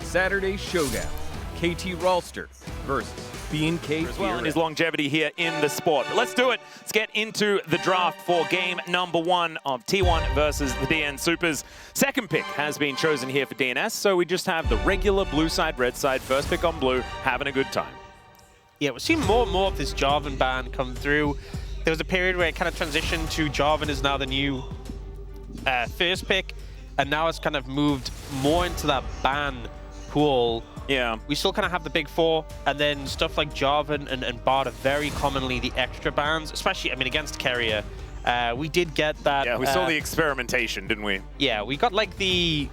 Saturday showdown. KT Rolster versus B&K as well in his longevity here in the sport. But let's do it. Let's get into the draft for game number 1 of T1 versus the DN Supers. Second pick has been chosen here for DNS, so we just have the regular blue side, red side, first pick on blue, having a good time. Yeah, we're seeing more and more of this Jarvan ban come through. There was a period where it kind of transitioned to Jarvan is now the new first pick, and now it's kind of moved more into that ban pool. Yeah. We still kind of have the big 4, and then stuff like Jarvan and Bard are very commonly the extra bans, especially, I mean, against Carrier. We did get that. Yeah, we saw the experimentation, didn't we? Yeah, we got like the,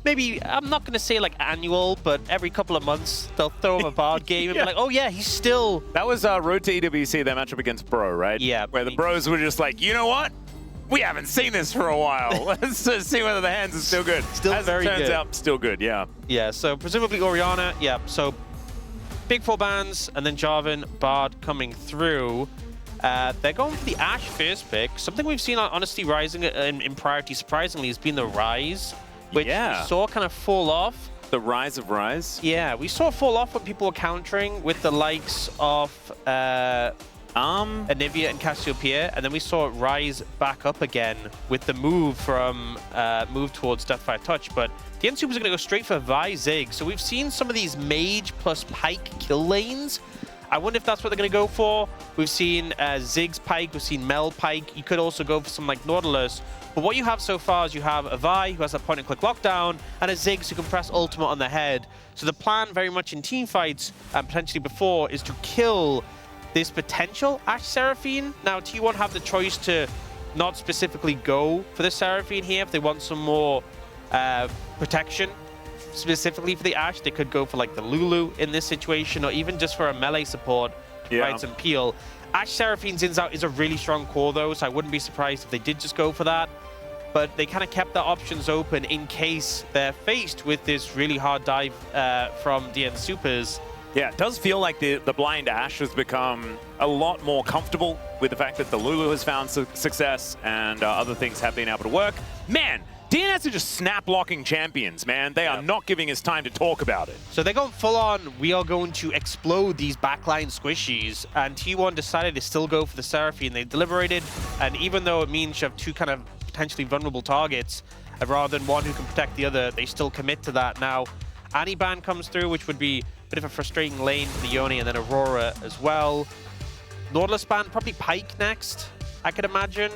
maybe, I'm not going to say like annual, but every couple of months they'll throw him a Bard game and be like, oh yeah, he's still... That was Road to EWC, their matchup against Bro, right? Yeah. Where the Bros were just like, you know what? We haven't seen this for a while. Let's see whether the hands are still good. Still As very it turns good. out, still good, yeah. Yeah, so presumably Orianna, yeah, so big 4 bans, and then Jarvan, Bard coming through. They're going for the Ashe first pick. Something we've seen honestly rising in priority, surprisingly, has been the Rise, which we saw kind of fall off. The rise of Rise? Yeah, we saw it fall off when people were countering with the likes of Anivia and Cassiopeia, and then we saw it rise back up again with the move from move towards Deathfire Touch. But the DN Supers are going to go straight for Vi Zig. So we've seen some of these Mage plus Pike kill lanes. I wonder if that's what they're going to go for. We've seen Ziggs Pike, we've seen Mel Pike. You could also go for some like Nautilus. But what you have so far is you have a Vi who has a point-and-click lockdown, and a Ziggs who can press ultimate on the head. So the plan very much in team fights, and potentially before, is to kill this potential Ashe Seraphine. Now, T1 have the choice to not specifically go for the Seraphine here. If they want some more protection specifically for the Ashe, they could go for like the Lulu in this situation, or even just for a melee support to provide some peel. Ashe Seraphine's ins out is a really strong core though, so I wouldn't be surprised if they did just go for that. But they kind of kept their options open in case they're faced with this really hard dive from DN Supers. Yeah, it does feel like the blind Ashe has become a lot more comfortable with the fact that the Lulu has found success and other things have been able to work. Man, DNS are just snap-locking champions, man. They are not giving us time to talk about it. So they're going full-on, we are going to explode these backline squishies, and T1 decided to still go for the Seraphine. They deliberated, and even though it means you have 2 kind of potentially vulnerable targets, rather than one who can protect the other, they still commit to that. Now, Annie ban comes through, which would be bit of a frustrating lane for the Yone, and then Aurora as well. Nautilus ban, probably Pike next, I could imagine.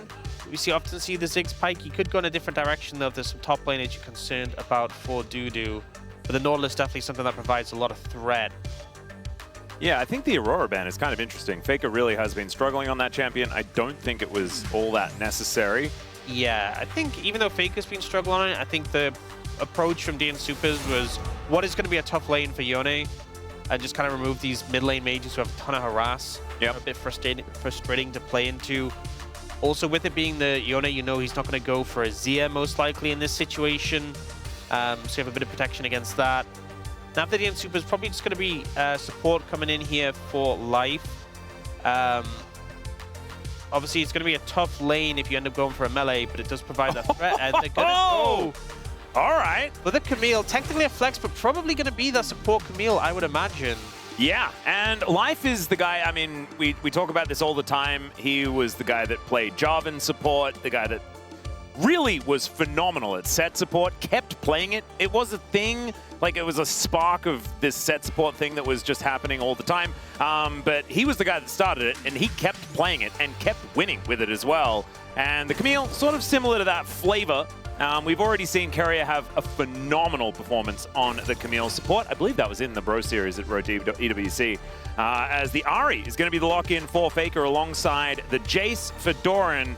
We often see the Ziggs Pike. You could go in a different direction though if there's some top laners you're concerned about for Dudu. But the Nautilus is definitely something that provides a lot of threat. Yeah, I think the Aurora ban is kind of interesting. Faker really has been struggling on that champion. I don't think it was all that necessary. Yeah, I think even though Faker's been struggling on it, I think the approach from DN Supers was what is going to be a tough lane for Yone, and just kind of remove these mid lane mages who have a ton of harass. Yep. A bit frustrating to play into. Also, with it being the Yone, you know he's not going to go for a Zia most likely in this situation. So you have a bit of protection against that. Now, after the DN Supers, probably just going to be support coming in here for life. Obviously, it's going to be a tough lane if you end up going for a melee, but it does provide that threat. And they're going to go. All right. With a Camille, technically a flex, but probably going to be the support Camille, I would imagine. Yeah, and Life is the guy, I mean, we talk about this all the time. He was the guy that played Jarvan support, the guy that really was phenomenal at set support, kept playing it. It was a thing, like it was a spark of this set support thing that was just happening all the time. But he was the guy that started it, and he kept playing it and kept winning with it as well. And the Camille, sort of similar to that flavor. We've already seen Carrier have a phenomenal performance on the Camille support. I believe that was in the Bro Series at Road to EWC. As the Ahri is going to be the lock-in for Faker alongside the Jace for Doran.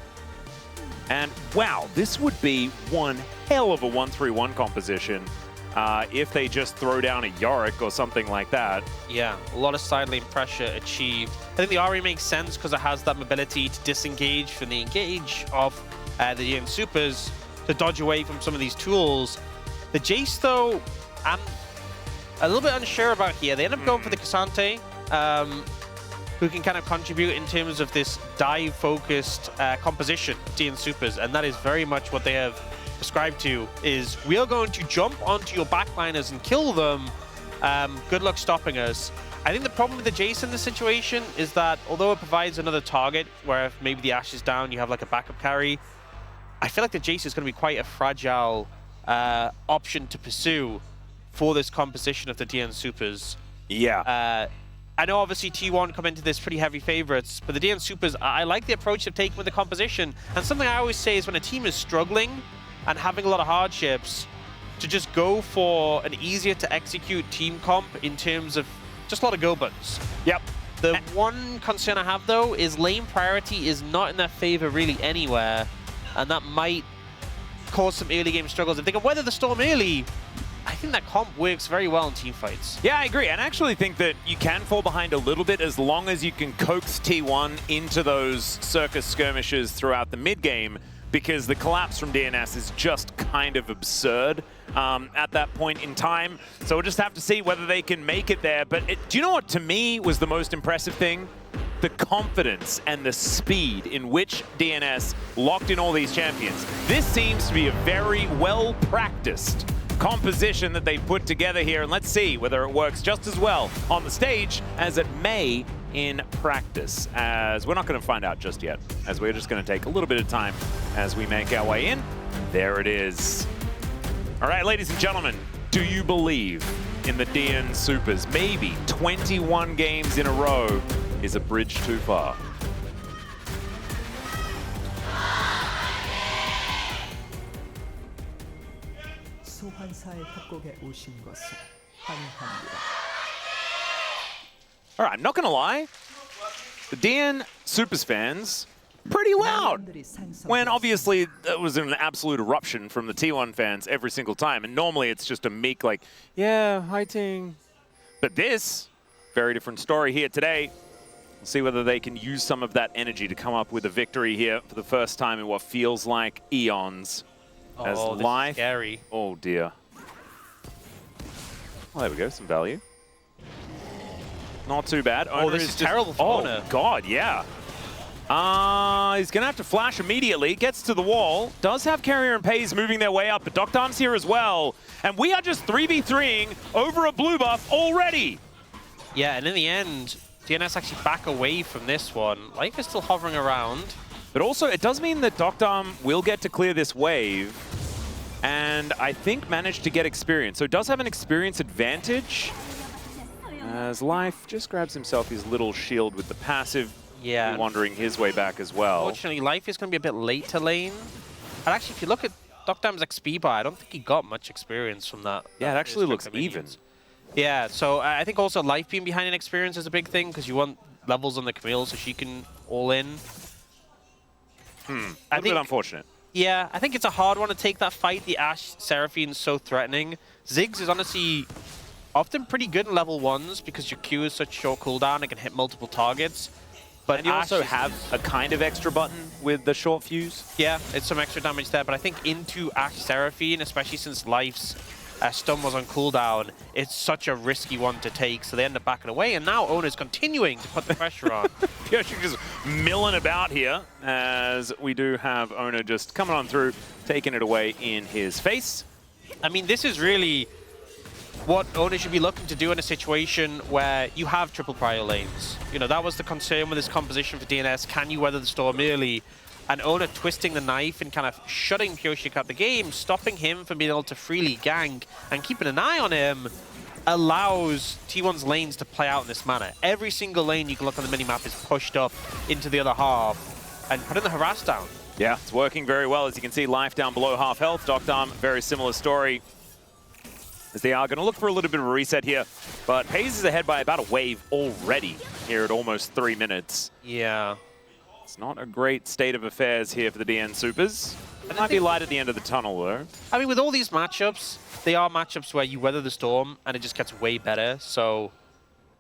And wow, this would be one hell of a 1-3-1 composition if they just throw down a Yorick or something like that. Yeah, a lot of side lane pressure achieved. I think the Ahri makes sense because it has that mobility to disengage from the engage of the DN Supers, to dodge away from some of these tools. The Jace, though, I'm a little bit unsure about here. They end up going for the Cassante, who can kind of contribute in terms of this dive-focused composition of DN Supers, and that is very much what they have ascribe to is we are going to jump onto your backliners and kill them. Good luck stopping us. I think the problem with the Jace in this situation is that although it provides another target where if maybe the Ashe is down, you have like a backup carry, I feel like the Jace is going to be quite a fragile option to pursue for this composition of the DN Supers. Yeah. I know obviously T1 come into this pretty heavy favorites, but the DN Supers, I like the approach they've taken with the composition. And something I always say is when a team is struggling and having a lot of hardships, to just go for an easier to execute team comp in terms of just a lot of go buttons. Yep. The one concern I have though is lane priority is not in their favor really anywhere, and that might cause some early game struggles. If they can weather the storm early, I think that comp works very well in team fights. Yeah, I agree. And I actually think that you can fall behind a little bit as long as you can coax T1 into those circus skirmishes throughout the mid game, because the collapse from DNS is just kind of absurd at that point in time. So we'll just have to see whether they can make it there. But do you know what to me was the most impressive thing? The confidence and the speed in which DNS locked in all these champions. This seems to be a very well-practiced composition that they put together here, and let's see whether it works just as well on the stage as it may in practice, as we're not going to find out just yet, as we're just going to take a little bit of time as we make our way in. There it is. All right, ladies and gentlemen, do you believe in the DN Supers? Maybe 21 games in a row is a bridge too far. 소환사의 협곡에 오신 것을 환영합니다. All right, I'm not going to lie. The DN Supers fans, pretty loud. When obviously it was an absolute eruption from the T1 fans every single time. And normally it's just a meek like, yeah, hi team. But this, very different story here today. We'll see whether they can use some of that energy to come up with a victory here for the first time in what feels like eons. As this life. is scary. Oh dear. Well, there we go, some value. Not too bad. Oh, this is terrible for Owner. Oh god, yeah. He's gonna have to flash immediately. Gets to the wall. Does have Carrier and Pays moving their way up, but Doctarm's here as well. And we are just 3v3ing over a blue buff already. Yeah, and in the end, DNS actually back away from this one. Life is still hovering around. But also, it does mean that Doctarm will get to clear this wave, and I think managed to get experience. So it does have an experience advantage, as Life just grabs himself his little shield with the passive, Yeah. wandering his way back as well. Unfortunately, Life is going to be a bit late to lane. And actually, if you look at Doctarm's XP bar, I don't think he got much experience from that. Yeah, it actually looks Destructive even. minions. Yeah, so I think also Life being behind in experience is a big thing, because you want levels on the Camille so she can all in. A little bit unfortunate. Yeah, I think it's a hard one to take that fight. The Ashe Seraphine is so threatening. Ziggs is honestly often pretty good in level 1s because your Q is such short cooldown, it can hit multiple targets. But And you Ashe also is- have a kind of extra button with the short fuse. Yeah, it's some extra damage there, but I think into Ashe Seraphine, especially since Life's stun was on cooldown, it's such a risky one to take, so they end up backing away, and now Owner's continuing to put the pressure on. Piotrek just milling about here, as we do have Owner just coming on through, taking it away in his face. I mean, this is really what Owner should be looking to do in a situation where you have triple prio lanes. You know, that was the concern with this composition for DNS. Can you weather the storm early? And Owner twisting the knife and kind of shutting Piotrek out the game, stopping him from being able to freely gank and keeping an eye on him, allows T1's lanes to play out in this manner. Every single lane you can look on the minimap is pushed up into the other half and putting the harass down. Yeah, it's working very well. As you can see, Life down below half health. Doctarm, very similar story. As they are going to look for a little bit of a reset here. But Hayes is ahead by about a wave already here at almost 3 minutes. Yeah. It's not a great state of affairs here for the DN Supers. It might be light at the end of the tunnel, though. I mean, with all these matchups, they are matchups where you weather the storm and it just gets way better. So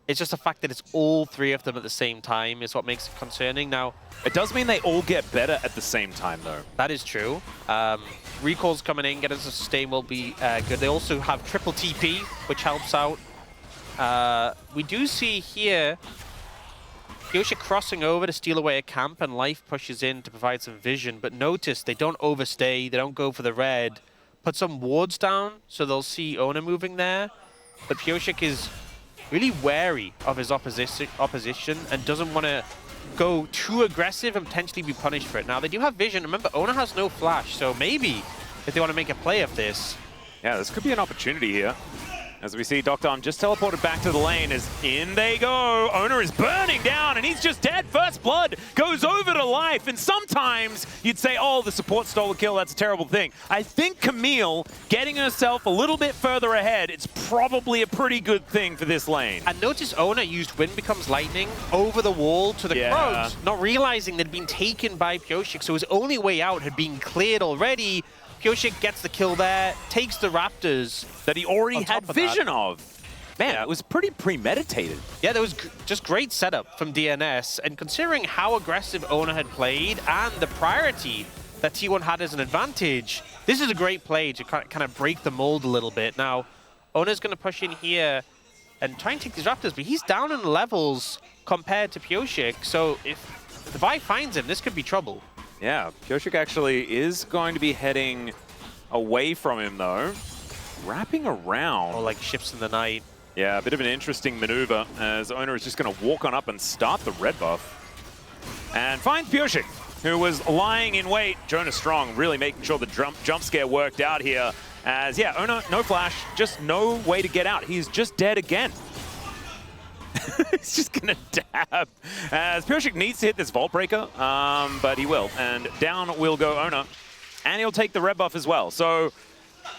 it's just the fact that it's all three of them at the same time is what makes it concerning. Now, It does mean they all get better at the same time, though. that is true. Recalls coming in, getting us a sustain will be good. They also have triple TP, which helps out. We do see here Pyosha crossing over to steal away a camp, and Life pushes in to provide some vision. But notice they don't overstay, they don't go for the red. Put some wards down so they'll see Ona moving there. But Pyosha is really wary of his opposition and doesn't want to go too aggressive and potentially be punished for it. Now, they do have vision. Remember, Ona has no flash, so maybe if they want to make a play of this. Yeah, this could be an opportunity here. As we see, Dr. just teleported back to the lane as in they go. Ona is burning down and he's just dead. First blood goes over to Life. And sometimes you'd say, oh, the support stole a kill. That's a terrible thing. I think Camille getting herself a little bit further ahead, it's probably a pretty good thing for this lane. And notice Ona used Wind Becomes Lightning over the wall to the Krugs, not realizing they'd been taken by Pyosik. So his only way out had been cleared already. Pyosik gets the kill there, takes the Raptors. That he already had vision of. Man, it was pretty premeditated. Yeah, there was just great setup from DNS, and considering how aggressive Ona had played and the priority that T1 had as an advantage, this is a great play to kind of break the mold a little bit. Now, Ona's going to push in here and try and take these Raptors, but he's down in levels compared to Pyosik, so if the Vi finds him, this could be trouble. Yeah, Pyosik actually is going to be heading away from him, though. Wrapping around. Or like ships in the night. Yeah, a bit of an interesting maneuver as Ona is just going to walk on up and start the red buff. And finds Pyosik, who was lying in wait. Jonas Strong really making sure the jump scare worked out here. As, yeah, Ona, no flash, just no way to get out. He's just dead again. He's just going to dab. As Pyosik needs to hit this Vault Breaker, but he will. And down will go Ona. And he'll take the red buff as well. So,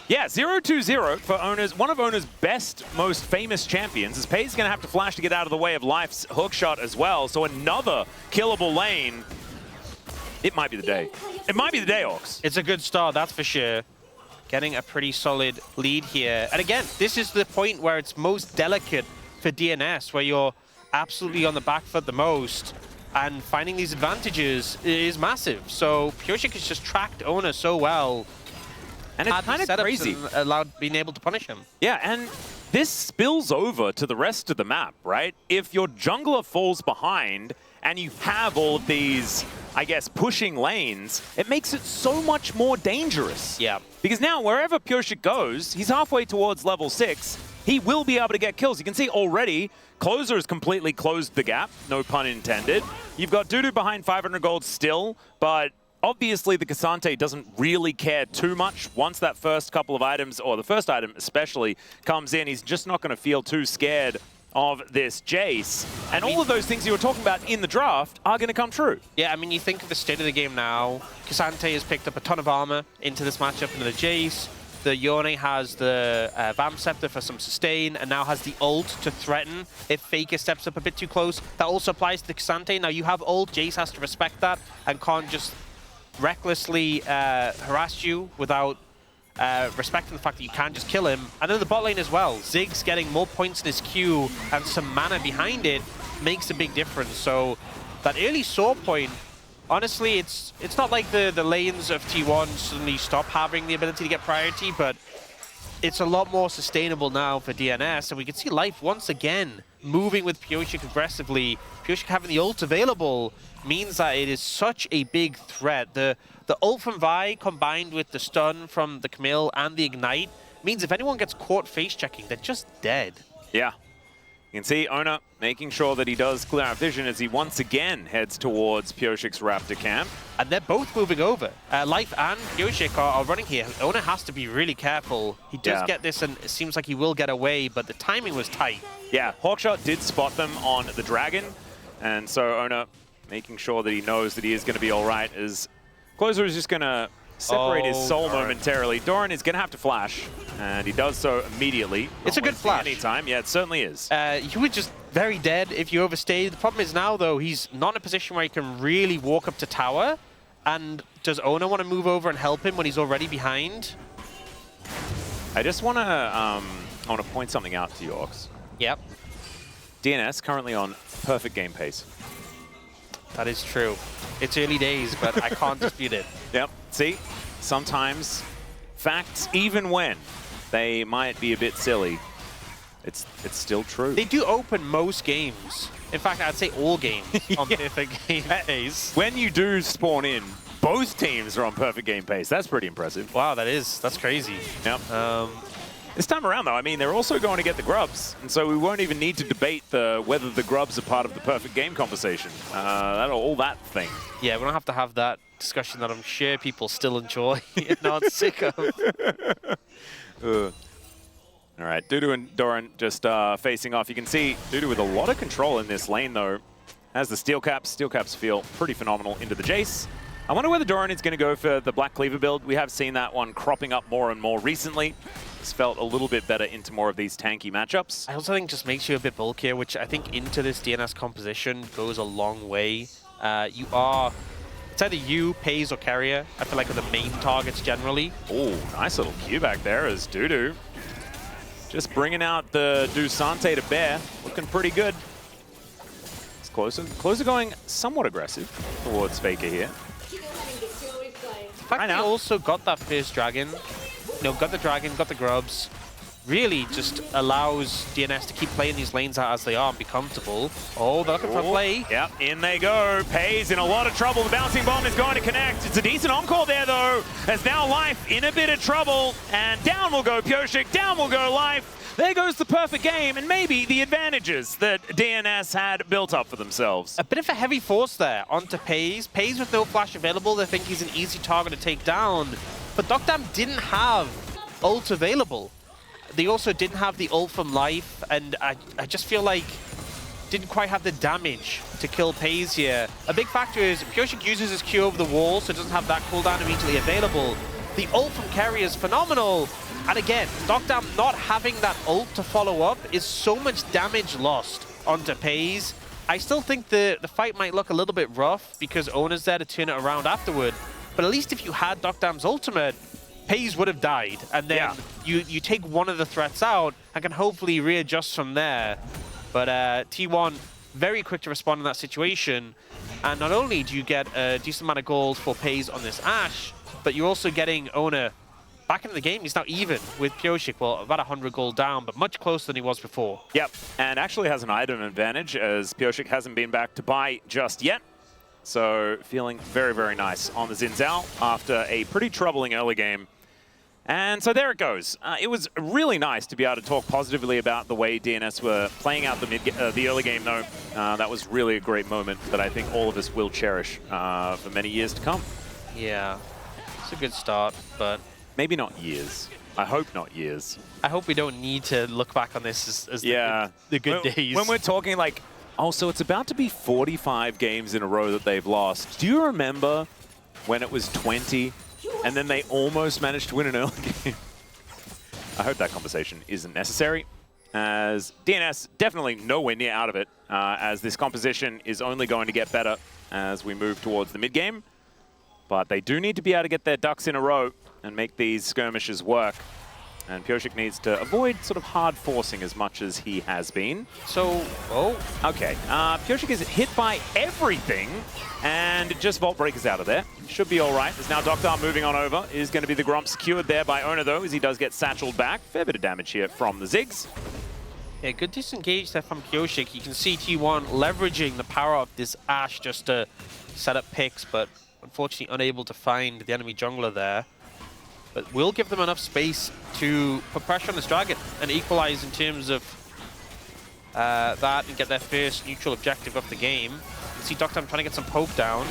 yeah, 0-2-0 for one of Ona's best, most famous champions. As Pei's going to have to flash to get out of the way of Life's hookshot as well. So another killable lane. It might be the day. It might be the day, Orcs. It's a good start, that's for sure. Getting a pretty solid lead here. And again, this is the point where it's most delicate for DNS, where you're absolutely on the back foot the most. And finding these advantages is massive. So Pyosik has just tracked Ona so well. And it's kind of crazy. Allowed being able to punish him. Yeah, and this spills over to the rest of the map, right? If your jungler falls behind and you have all of these, I guess, pushing lanes, it makes it so much more dangerous. Yeah. Because now, wherever Pyosik goes, he's halfway towards level 6. He will be able to get kills. You can see already, Closer has completely closed the gap, no pun intended. You've got Dudu behind 500 gold still, but obviously the Cassante doesn't really care too much. Once that first couple of items, or the first item especially, comes in, he's just not going to feel too scared of this Jace. And all of those things you were talking about in the draft are going to come true. Yeah, I mean, you think of the state of the game now. Cassante has picked up a ton of armor into this matchup into the Jace. The Yone has the Vamp Scepter for some sustain, and now has the ult to threaten if Faker steps up a bit too close. That also applies to the Cassante. Now you have ult, Jace has to respect that and can't just recklessly harass you without respecting the fact that you can just kill him. And then the bot lane as well. Ziggs getting more points in his queue and some mana behind it makes a big difference. So that early saw point, honestly, it's not like the lanes of T1 suddenly stop having the ability to get priority, but it's a lot more sustainable now for DNS. And we can see Life once again moving with Pyosik aggressively. Pyosik having the ult available means that it is such a big threat. The ult from Vi combined with the stun from the Camille and the Ignite means if anyone gets caught face checking, they're just dead. Yeah. You can see Ona making sure that he does clear out vision as he once again heads towards Pyosik's Raptor camp. And they're both moving over. Life and Pyosik are running here. Ona has to be really careful. He does get this, and it seems like he will get away, but the timing was tight. Yeah, Hawkshot did spot them on the Dragon, and so Ona making sure that he knows that he is going to be all right as Closer is just going to separate his soul momentarily. Doran is going to have to flash, and he does so immediately. It's a good flash. Anytime. Yeah, it certainly is. You were just very dead if you overstayed. The problem is now, though, he's not in a position where he can really walk up to tower. And does Ona want to move over and help him when he's already behind? I just want to point something out to you, Orcs. Yep. DNS currently on perfect game pace. That is true. It's early days, but I can't dispute it. Yep. See, sometimes facts, even when they might be a bit silly, It's still true. They do open most games. In fact, I'd say all games on perfect game pace. When you do spawn in, both teams are on perfect game pace. That's pretty impressive. Wow, that's crazy. Yep. This time around, though, I mean, they're also going to get the grubs, and so we won't even need to debate whether the grubs are part of the perfect game conversation. All that thing. Yeah, we don't have to have that discussion that I'm sure people still enjoy and not sick of. All right, Dudu and Doran just facing off. You can see Dudu with a lot of control in this lane, though. Has the steel caps. Steel caps feel pretty phenomenal into the Jace. I wonder whether Doran is going to go for the Black Cleaver build. We have seen that one cropping up more and more recently. It's felt a little bit better into more of these tanky matchups. I also think just makes you a bit bulkier, which I think into this DNS composition goes a long way. It's either you, Pays, or Carrier. I feel like are the main targets generally. Oh, nice little Q back there as Dudu. Just bringing out the Dusante to bear. Looking pretty good. It's Closer. Closer going somewhat aggressive towards Faker here. In fact, he also got that first dragon. Got the dragon, got the grubs. Really just allows DNS to keep playing these lanes out as they are and be comfortable. Oh, they're looking for a play. Yep, in they go. Pays in a lot of trouble. The bouncing bomb is going to connect. It's a decent encore there, though, as now Life in a bit of trouble. And down will go Pyosik, down will go Life. There goes the perfect game and maybe the advantages that DNS had built up for themselves. A bit of a heavy force there onto Pays. Pays with no flash available. They think he's an easy target to take down. But Dokdam didn't have ult available. They also didn't have the ult from Life, and I just feel like didn't quite have the damage to kill Pays here. A big factor is Pyosik uses his Q over the wall, so it doesn't have that cooldown immediately available. The ult from Carrier is phenomenal. And again, Dokdam not having that ult to follow up is so much damage lost onto Pays. I still think the fight might look a little bit rough because Ona's there to turn it around afterward. But at least if you had Dokdam's ultimate, Pays would have died. And then you take one of the threats out and can hopefully readjust from there. But T1 very quick to respond in that situation. And not only do you get a decent amount of gold for Pays on this Ashe, but you're also getting Ona back into the game. He's now even with Pyosik. Well, about 100 gold down, but much closer than he was before. Yep, and actually has an item advantage as Pyosik hasn't been back to buy just yet. So feeling very, very nice on the Xin Zhao after a pretty troubling early game. And so there it goes. It was really nice to be able to talk positively about the way DNS were playing out the early game, though. That was really a great moment that I think all of us will cherish for many years to come. Yeah, it's a good start, but maybe not years. I hope not years. I hope we don't need to look back on this as the good days. When we're talking like, oh, so it's about to be 45 games in a row that they've lost. Do you remember when it was 20 and then they almost managed to win an early game? I hope that conversation isn't necessary, as DNS definitely nowhere near out of it, as this composition is only going to get better as we move towards the mid-game. But they do need to be able to get their ducks in a row and make these skirmishes work. And Pyosik needs to avoid sort of hard forcing as much as he has been. So, okay. Pyosik is hit by everything and just Vault Breaker's out of there. Should be all right. There's now Dokdam moving on over. Is going to be the Grump secured there by Ona, though, as he does get satcheled back. Fair bit of damage here from the Ziggs. Yeah, good disengage there from Pyosik. You can see T1 leveraging the power of this Ashe just to set up picks, but unfortunately unable to find the enemy jungler there. But will give them enough space to put pressure on this dragon and equalize in terms of that and get their first neutral objective of the game. You can see Dokdam trying to get some poke down.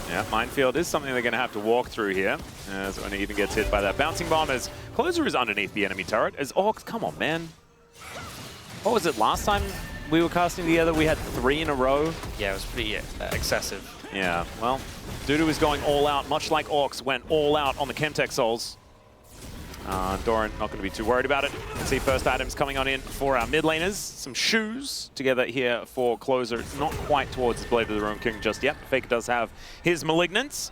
Yeah, Minefield is something they're going to have to walk through here, as Ona even gets hit by that bouncing bomb, as Closer is underneath the enemy turret, as Orcs, come on, man. What was it, last time we were casting together, we had 3 in a row? Yeah, it was pretty excessive. Yeah, well, Dudu is going all out, much like Orcs went all out on the Chemtech Souls. Doran not going to be too worried about it. You can see first items coming on in for our mid laners. Some shoes together here for Closer. Not quite towards his Blade of the Roam King just yet. Faker does have his Malignance.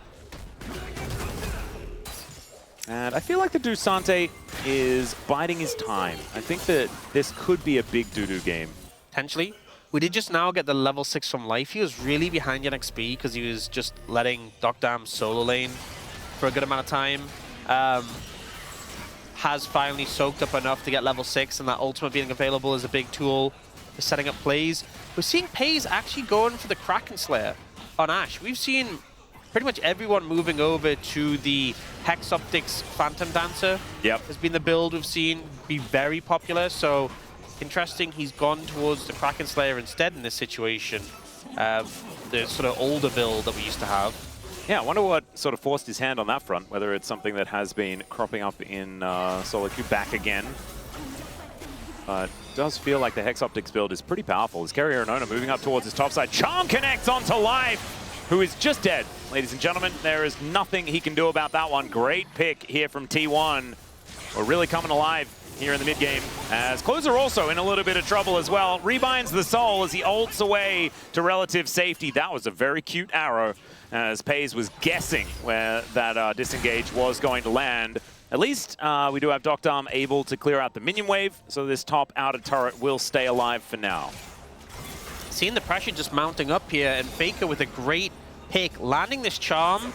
And I feel like the Dusante is biding his time. I think that this could be a big Dudu game. Potentially. We did just now get the level 6 from Life. He was really behind in XP because he was just letting Dokdam solo lane for a good amount of time. has finally soaked up enough to get level 6, and that ultimate being available is a big tool for setting up plays. We're seeing Pays actually going for the Kraken Slayer on Ashe. We've seen pretty much everyone moving over to the Hex Optics Phantom Dancer. Yep. Has been the build we've seen be very popular, so interesting he's gone towards the Kraken Slayer instead in this situation. The sort of older build that we used to have. Yeah, I wonder what sort of forced his hand on that front, whether it's something that has been cropping up in solo queue back again. But it does feel like the Hex Optics build is pretty powerful. As Carrier and Ona moving up towards his top side. Charm connects onto Life, who is just dead. Ladies and gentlemen, there is nothing he can do about that one. Great pick here from T1. We're really coming alive here in the mid-game, as Closer also in a little bit of trouble as well. Rebinds the soul as he ults away to relative safety. That was a very cute arrow, as Pays was guessing where that disengage was going to land. At least we do have Doctarm able to clear out the minion wave, so this top outer turret will stay alive for now. Seeing the pressure just mounting up here, and Faker with a great pick, landing this charm.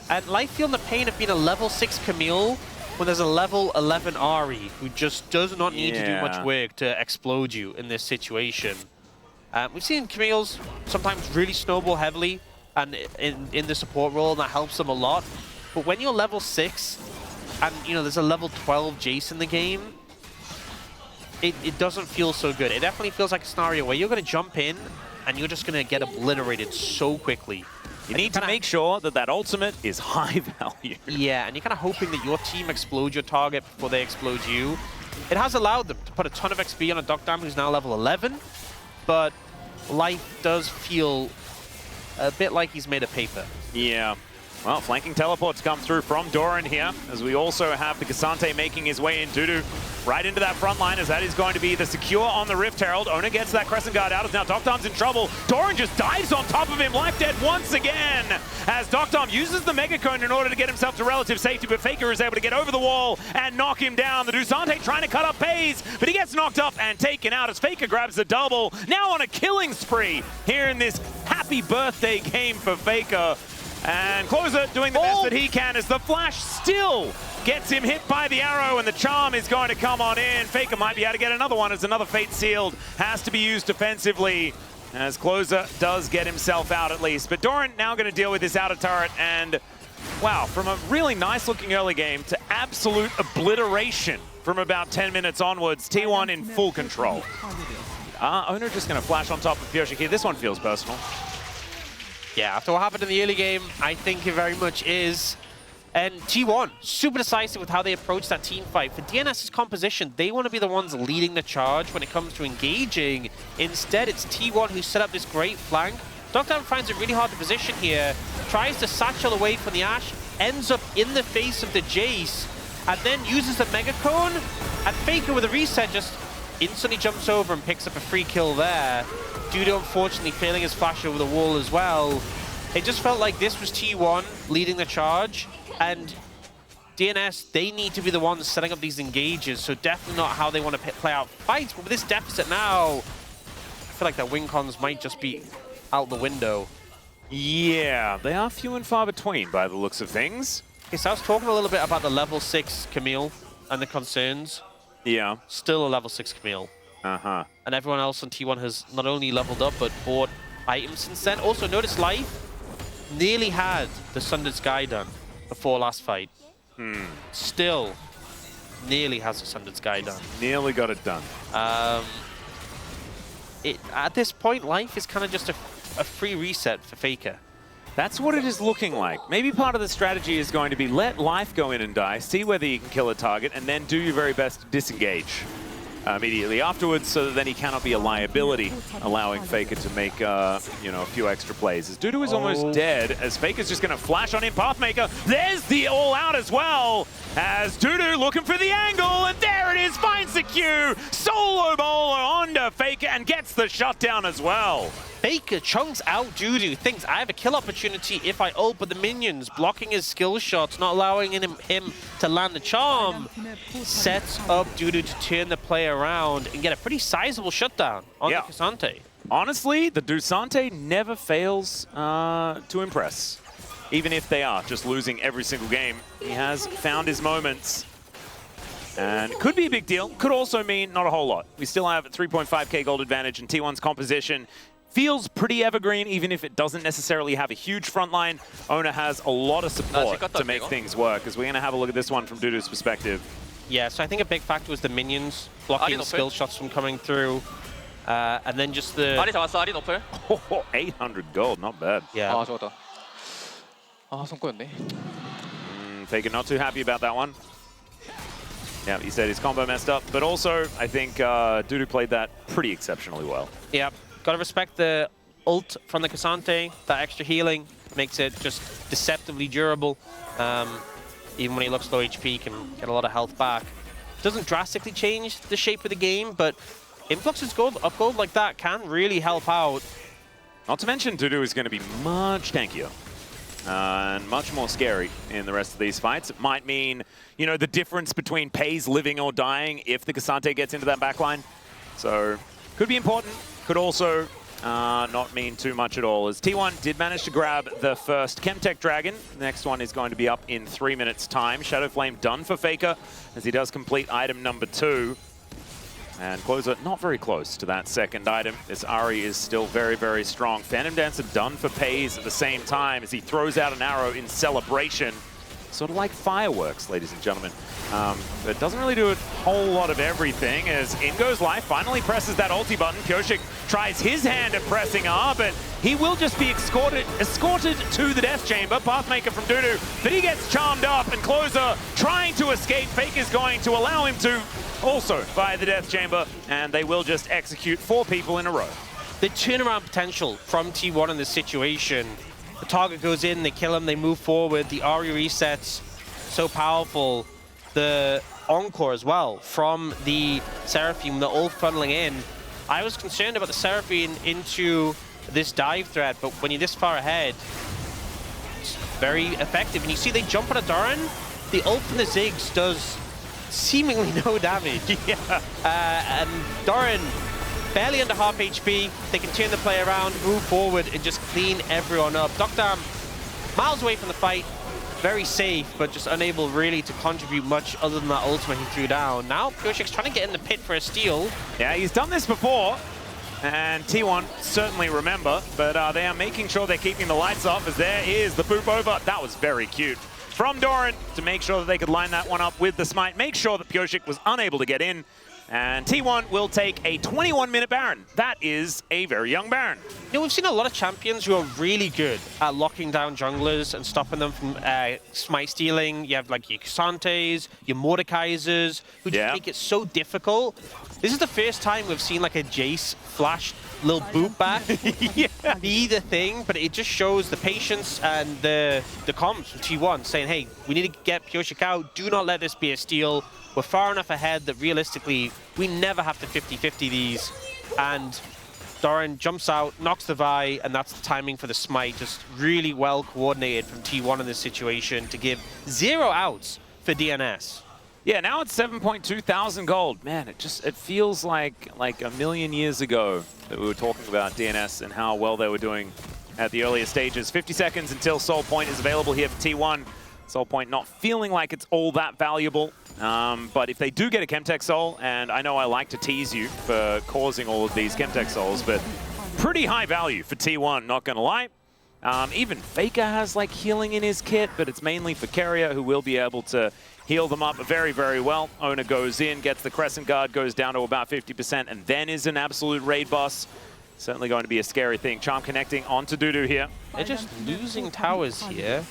And Life feeling the pain of being a level 6 Camille when there's a level 11 Ahri who just does not need to do much work to explode you in this situation. We've seen Camille's sometimes really snowball heavily and in the support role, and that helps them a lot. But when you're level 6 and there's a level 12 Jace in the game, it doesn't feel so good. It definitely feels like a scenario where you're going to jump in and you're just going to get obliterated so quickly. You need to make sure that that ultimate is high value. Yeah, and you're kind of hoping that your team explodes your target before they explode you. It has allowed them to put a ton of XP on a Doctarm who's now level 11, but Life does feel a bit like he's made of paper. Yeah. Well, flanking teleports come through from Doran here, as we also have the Cassante making his way in. Dudu right into that front line, as that is going to be the secure on the Rift Herald. Ona gets that Crescent Guard out, as now Doctarm's in trouble. Doran just dives on top of him, Life dead once again, as Doctarm uses the Mega Cone in order to get himself to relative safety, but Faker is able to get over the wall and knock him down. The Dusante trying to cut up Pays, but he gets knocked up and taken out as Faker grabs the double. Now on a killing spree here in this happy birthday game for Faker. And Closer doing the best that he can, as the flash still gets him hit by the arrow, and the charm is going to come on in. Faker might be able to get another one, as another Fate Sealed has to be used defensively, as Closer does get himself out at least. But Doran now going to deal with this outer turret, and wow, from a really nice looking early game to absolute obliteration from about 10 minutes onwards, T1 in full control. Owner just going to flash on top of Pyoshik here. This one feels personal. Yeah, after what happened in the early game, I think it very much is. And T1, super decisive with how they approach that team fight. For DNS's composition, they want to be the ones leading the charge when it comes to engaging. Instead, it's T1 who set up this great flank. Doctarm finds it really hard to position here, tries to satchel away from the Ashe, ends up in the face of the Jace, and then uses the Mega Cone, and Faker with a reset just instantly jumps over and picks up a free kill there. Dudu unfortunately failing his flash over the wall as well. It just felt like this was T1 leading the charge, and DNS, they need to be the ones setting up these engages, so definitely not how they want to play out fights. But with this deficit now, I feel like their win cons might just be out the window. Yeah, they are few and far between by the looks of things. Okay, so I was talking a little bit about the level 6 Camille and the concerns. Yeah. Still a level 6 Camille. Uh-huh. And everyone else on T1 has not only leveled up, but bought items since then. Also, notice Life nearly had the Sundered Sky done before last fight. Still nearly has the Sundered Sky done. Nearly got it done. At this point, Life is kind of just a free reset for Faker. That's what it is looking like. Maybe part of the strategy is going to be let Life go in and die, see whether you can kill a target, and then do your very best to disengage immediately afterwards, so that then he cannot be a liability, allowing Faker to make a few extra plays. As Dudu is almost dead, as Faker's just going to flash on him, Pathmaker. There's the all-out as well, as Dudu looking for the angle, and there it is, finds the Q, solo bowler onto Faker, and gets the shutdown as well. Faker chunks out Dudu, thinks I have a kill opportunity if I ult, but the minions blocking his skill shots, not allowing him to land the charm, sets up Dudu to turn the play around and get a pretty sizable shutdown on the Cassante. Honestly, the Dusante never fails to impress. Even if they are just losing every single game, he has found his moments. And could be a big deal, could also mean not a whole lot. We still have a 3.5k gold advantage, and T1's composition feels pretty evergreen, even if it doesn't necessarily have a huge front line. Owner has a lot of support to make things work, as we're going to have a look at this one from Dudu's perspective. Yeah, so I think a big factor was the minions blocking skill shots from coming through. And then just the... 아리 잡았어, 아리 노플. Oh, 800 gold, not bad. Yeah. 아, 죽었다. 아, 손꼬였네. Faker not too happy about that one. Yeah, he said his combo messed up, but also I think Dudu played that pretty exceptionally well. Yeah, gotta respect the ult from the Cassante. That extra healing makes it just deceptively durable. Even when he looks low HP, he can get a lot of health back. Doesn't drastically change the shape of the game, but influxes of gold like that can really help out. Not to mention Dudu is going to be much tankier. And much more scary in the rest of these fights. It might mean, you know, the difference between Pays living or dying if the Cassante gets into that backline. So, could be important. Could also not mean too much at all, as T1 did manage to grab the first Chemtech Dragon. The next one is going to be up in 3 minutes' time. Shadow Flame done for Faker, as he does complete item number 2. And Closer not very close to that second item. This Ahri is still very, very strong. Phantom Dancer done for Pays at the same time as he throws out an arrow in celebration. Sort of like fireworks, ladies and gentlemen. But it doesn't really do a whole lot of everything, as in goes Life, finally presses that ulti button. Pyosik tries his hand at pressing R, but he will just be escorted to the death chamber. Pathmaker from Dudu, but he gets charmed up, and Closer trying to escape. Fake is going to allow him to also via the death chamber, and they will just execute 4 people in a row. The turnaround potential from T1 in this situation. The target goes in, they kill him, they move forward, the Ahri resets, so powerful. The Encore as well from the Seraphine, they're all funneling in. I was concerned about the Seraphine into this dive threat, but when you're this far ahead, it's very effective. And you see they jump on a Doran, the ult from the Ziggs does seemingly no damage. Yeah. And Doran, barely under half HP, they can turn the play around, move forward, and just clean everyone up. Dokdam, miles away from the fight, very safe, but just unable really to contribute much other than that ultimate he threw down. Now, Pyoshik's trying to get in the pit for a steal. Yeah, he's done this before, and T1 certainly remember, but they are making sure they're keeping the lights off, as there is the boop over. That was very cute from Doran to make sure that they could line that one up with the smite, make sure that Pyoshik was unable to get in. And T1 will take a 21-minute Baron. That is a very young Baron. You know, we've seen a lot of champions who are really good at locking down junglers and stopping them from smite stealing. You have like your Casantes, your Mordekaisers, who just make it so difficult. This is the first time we've seen like a Jace flash little boot back be the thing, but it just shows the patience and the comms from T1 saying, hey, we need to get Pyoshik out. Do not let this be a steal. We're far enough ahead that realistically, we never have to 50-50 these. And Doran jumps out, knocks the Vi, and that's the timing for the smite. Just really well coordinated from T1 in this situation to give 0 outs for DNS. Yeah, now it's 7.2 thousand gold. Man, it feels like a million years ago that we were talking about DNS and how well they were doing at the earlier stages. 50 seconds until Soul Point is available here for T1. Soul Point not feeling like it's all that valuable. But if they do get a Chemtech Soul, and I know I like to tease you for causing all of these Chemtech Souls, but pretty high value for T1, not gonna lie. Even Faker has like healing in his kit, but it's mainly for Keria, who will be able to heal them up very, very well. Owner goes in, gets the Crescent Guard, goes down to about 50%, and then is an absolute raid boss. Certainly going to be a scary thing. Charm connecting onto Dudu here. They're just losing towers here.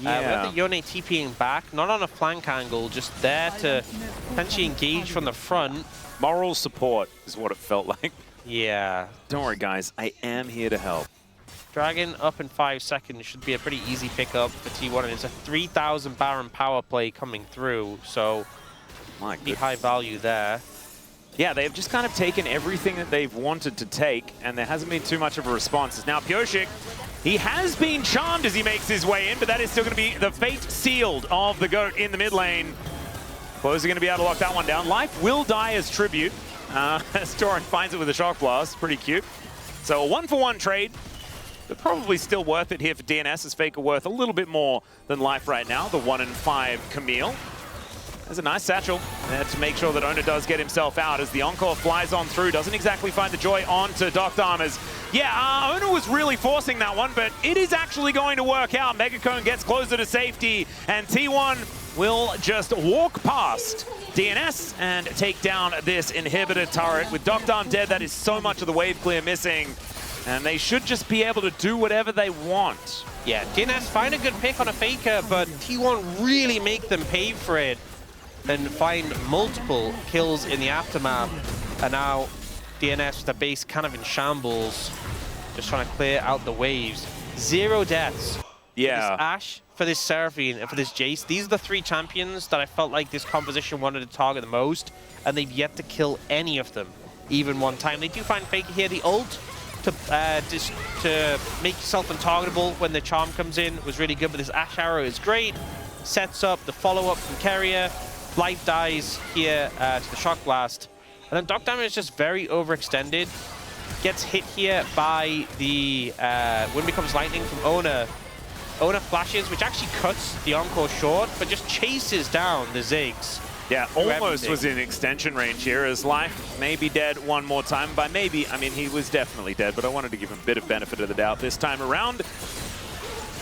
Yeah. With the Yone TPing back, not on a flank angle, just there to potentially engage from the front. Moral support is what it felt like. Yeah. Don't worry, guys. I am here to help. Dragon up in 5 seconds should be a pretty easy pickup for T1, and it's a 3,000 Baron power play coming through, so pretty high value there. Yeah, they've just kind of taken everything that they've wanted to take, and there hasn't been too much of a response. It's now Pyoshik. He has been charmed as he makes his way in, but that is still going to be the fate sealed of the GOAT in the mid lane. Closer going to be able to lock that one down. Life will die as tribute. As Doran finds it with a shock blast. Pretty cute. So a 1-for-1 trade, but probably still worth it here for DNS, as Faker worth a little bit more than Life right now, the 1 in 5 Camille. There's a nice satchel there to make sure that Ona does get himself out as the Encore flies on through. Doesn't exactly find the joy onto Docked Armors. Yeah, Ona was really forcing that one, but it is actually going to work out. Megacone gets closer to safety, and T1 will just walk past DNS and take down this inhibitor turret. With Docked Arm dead, that is so much of the wave clear missing, and they should just be able to do whatever they want. Yeah, DNS find a good pick on a Faker, but T1 really make them pay for it and find multiple kills in the aftermath. And now DNS with the base kind of in shambles, just trying to clear out the waves. 0 deaths. Yeah. For this Ashe, for this Seraphine, and for this Jace. These are the 3 champions that I felt like this composition wanted to target the most, and they've yet to kill any of them, even one time. They do find Faker here. The ult to make yourself untargetable when the charm comes in was really good, but this Ashe arrow is great. Sets up the follow-up from Keria. Life dies here to the Shock Blast. And then Docked Armor is just very overextended. Gets hit here by the Wind Becomes Lightning from Ona. Ona flashes, which actually cuts the Encore short, but just chases down the Ziggs. Yeah, almost was in extension range here, as Life may be dead one more time. By maybe, I mean, he was definitely dead, but I wanted to give him a bit of benefit of the doubt this time around.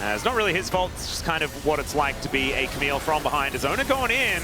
It's not really his fault, it's just kind of what it's like to be a Camille from behind. As Ona going in,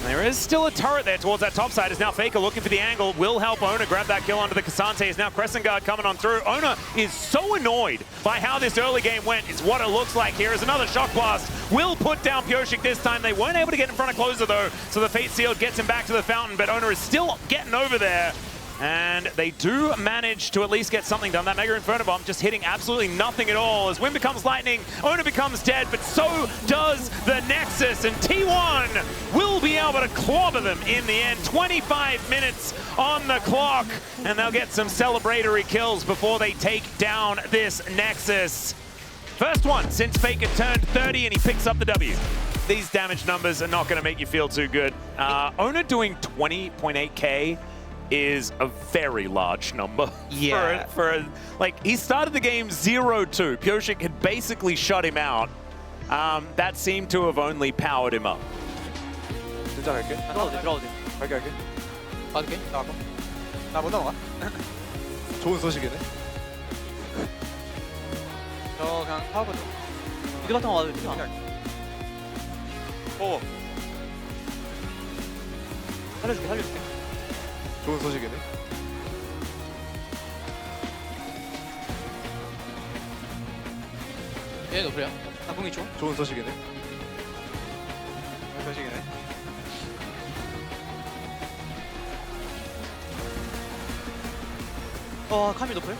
there is still a turret there towards that top side. Is now Faker looking for the angle. Will help Ona grab that kill onto the Cassante. Is now Crescent Guard coming on through. Ona is so annoyed by how this early game went. It's what it looks like here. Is another Shock Blast. Will put down Pyosik this time. They weren't able to get in front of Closer though, so the Fate Sealed gets him back to the fountain, but Ona is still getting over there. And they do manage to at least get something done. That Mega Inferno Bomb just hitting absolutely nothing at all. As Wind Becomes Lightning, Ona becomes dead, but so does the Nexus. And T1 will be able to clobber them in the end. 25 minutes on the clock, and they'll get some celebratory kills before they take down this Nexus. First one since Faker turned 30, and he picks up the W. These damage numbers are not going to make you feel too good. Ona doing 20.8k is a very large number. Yeah. Like, he started the game 0-2. Pyosik had basically shut him out. That seemed to have only powered him up. 들어갈게. 들어가도 돼. 갈게. 받을게. 나와봐. 나 못 넘어가. 좋은 소식이네. 저 그냥 파워버전. 이거 같은 거 와도 되지? 오. 살려줄게. 좋은 소식이네. 얘 노플이야. 나 공이 줘. 좋은 소식이네. 좋은 소식이네. 카미 노플.